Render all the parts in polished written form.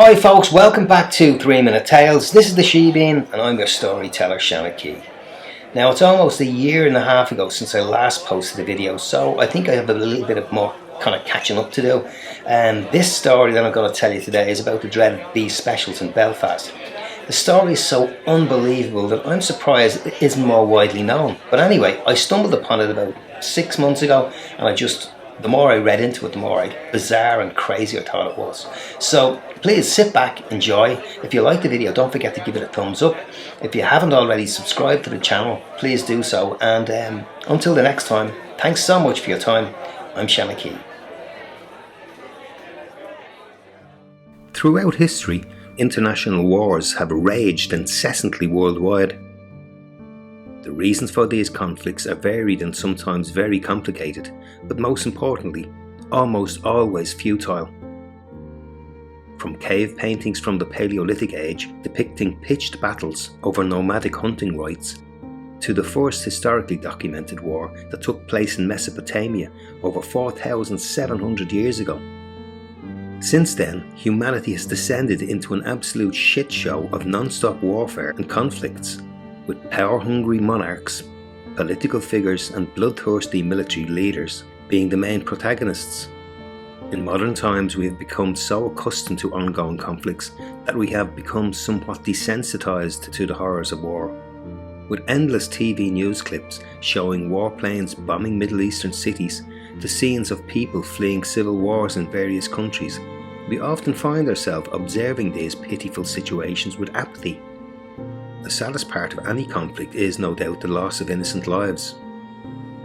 Hi folks, welcome back to 3 Minute Tales. This is the She-Bean and I'm your storyteller, Shanna Key. Now it's almost a year and a half ago since I last posted a video, so I think I have a little bit of more kind of catching up to do. And this story that I'm going to tell you today is about the dreaded B specials in Belfast. The story is so unbelievable that I'm surprised it isn't more widely known. But anyway, I stumbled upon it about 6 months ago, and the more I read into it, the more bizarre and crazy I thought it was. So please sit back, enjoy. If you like the video, don't forget to give it a thumbs up. If you haven't already subscribed to the channel, please do so. And until the next time, thanks so much for your time. I'm Shanna Key. Throughout history, international wars have raged incessantly worldwide. The reasons for these conflicts are varied and sometimes very complicated, but most importantly, almost always futile. From cave paintings from the Paleolithic age depicting pitched battles over nomadic hunting rights, to the first historically documented war that took place in Mesopotamia over 4,700 years ago. Since then, humanity has descended into an absolute shit show of non-stop warfare and conflicts, with power-hungry monarchs, political figures and bloodthirsty military leaders being the main protagonists. In modern times, we have become so accustomed to ongoing conflicts that we have become somewhat desensitized to the horrors of war. With endless TV news clips showing warplanes bombing Middle Eastern cities to scenes of people fleeing civil wars in various countries, we often find ourselves observing these pitiful situations with apathy. The saddest part of any conflict is no doubt the loss of innocent lives,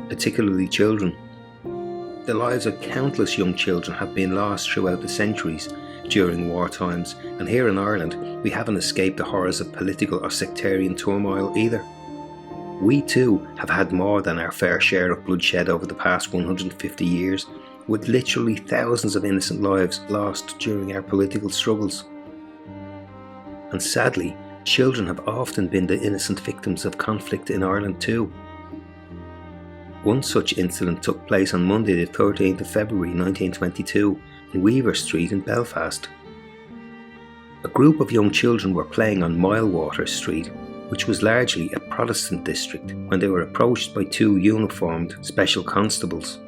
particularly children. The lives of countless young children have been lost throughout the centuries during war times, and here in Ireland we haven't escaped the horrors of political or sectarian turmoil either. We too have had more than our fair share of bloodshed over the past 150 years, with literally thousands of innocent lives lost during our political struggles. And sadly, children have often been the innocent victims of conflict in Ireland too. One such incident took place on Monday the 13th of February 1922 in Weaver Street in Belfast. A group of young children were playing on Milewater Street, which was largely a Protestant district, when they were approached by two uniformed special constables.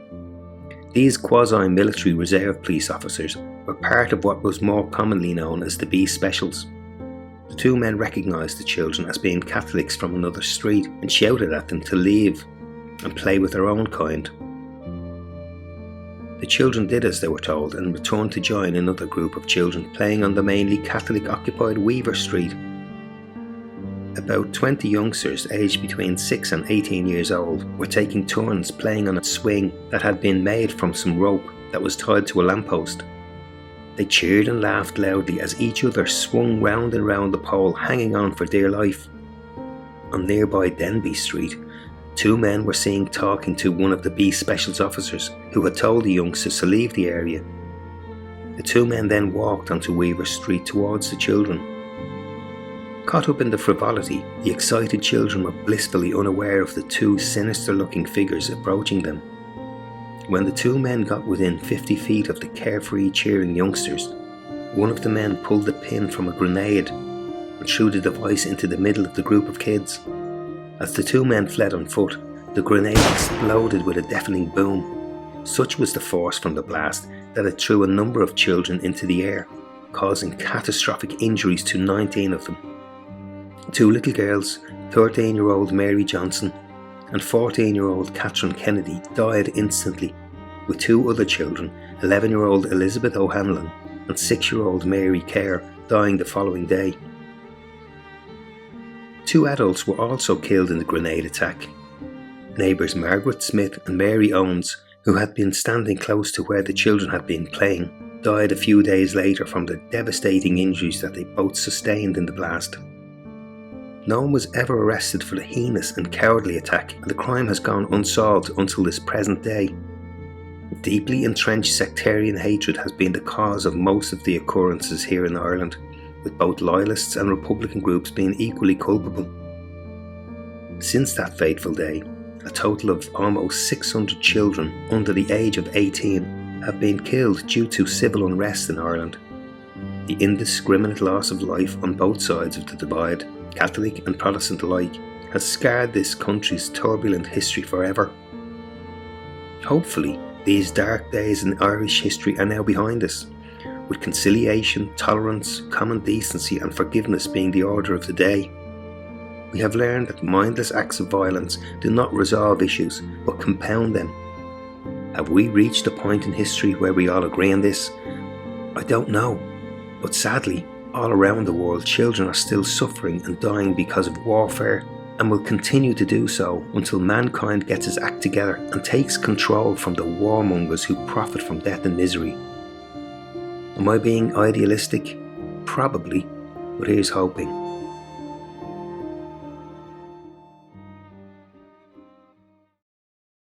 These quasi-military reserve police officers were part of what was more commonly known as the B Specials. The two men recognised the children as being Catholics from another street and shouted at them to leave and play with their own kind. The children did as they were told and returned to join another group of children playing on the mainly Catholic-occupied Weaver Street. About 20 youngsters aged between 6 and 18 years old were taking turns playing on a swing that had been made from some rope that was tied to a lamppost. They cheered and laughed loudly as each other swung round and round the pole, hanging on for dear life. On nearby Denby Street, two men were seen talking to one of the B Specials officers who had told the youngsters to leave the area. The two men then walked onto Weaver Street towards the children. Caught up in the frivolity, the excited children were blissfully unaware of the two sinister-looking figures approaching them. When the two men got within 50 feet of the carefree, cheering youngsters, one of the men pulled the pin from a grenade and threw the device into the middle of the group of kids. As the two men fled on foot, the grenade exploded with a deafening boom. Such was the force from the blast that it threw a number of children into the air, causing catastrophic injuries to 19 of them. Two little girls, 13-year-old Mary Johnson and 14-year-old Catherine Kennedy, died instantly, with two other children, 11-year-old Elizabeth O'Hanlon and 6-year-old Mary Kerr, dying the following day. Two adults were also killed in the grenade attack. Neighbours Margaret Smith and Mary Owens, who had been standing close to where the children had been playing, died a few days later from the devastating injuries that they both sustained in the blast. No one was ever arrested for the heinous and cowardly attack, and the crime has gone unsolved until this present day. Deeply entrenched sectarian hatred has been the cause of most of the occurrences here in Ireland, with both loyalists and Republican groups being equally culpable. Since that fateful day, a total of almost 600 children under the age of 18 have been killed due to civil unrest in Ireland. The indiscriminate loss of life on both sides of the divide, Catholic and Protestant alike, has scarred this country's turbulent history forever. Hopefully, these dark days in Irish history are now behind us, with conciliation, tolerance, common decency and forgiveness being the order of the day. We have learned that mindless acts of violence do not resolve issues, but compound them. Have we reached a point in history where we all agree on this? I don't know, but sadly, all around the world children are still suffering and dying because of warfare, and will continue to do so until mankind gets its act together and takes control from the warmongers who profit from death and misery. Am I being idealistic? Probably, but here's hoping.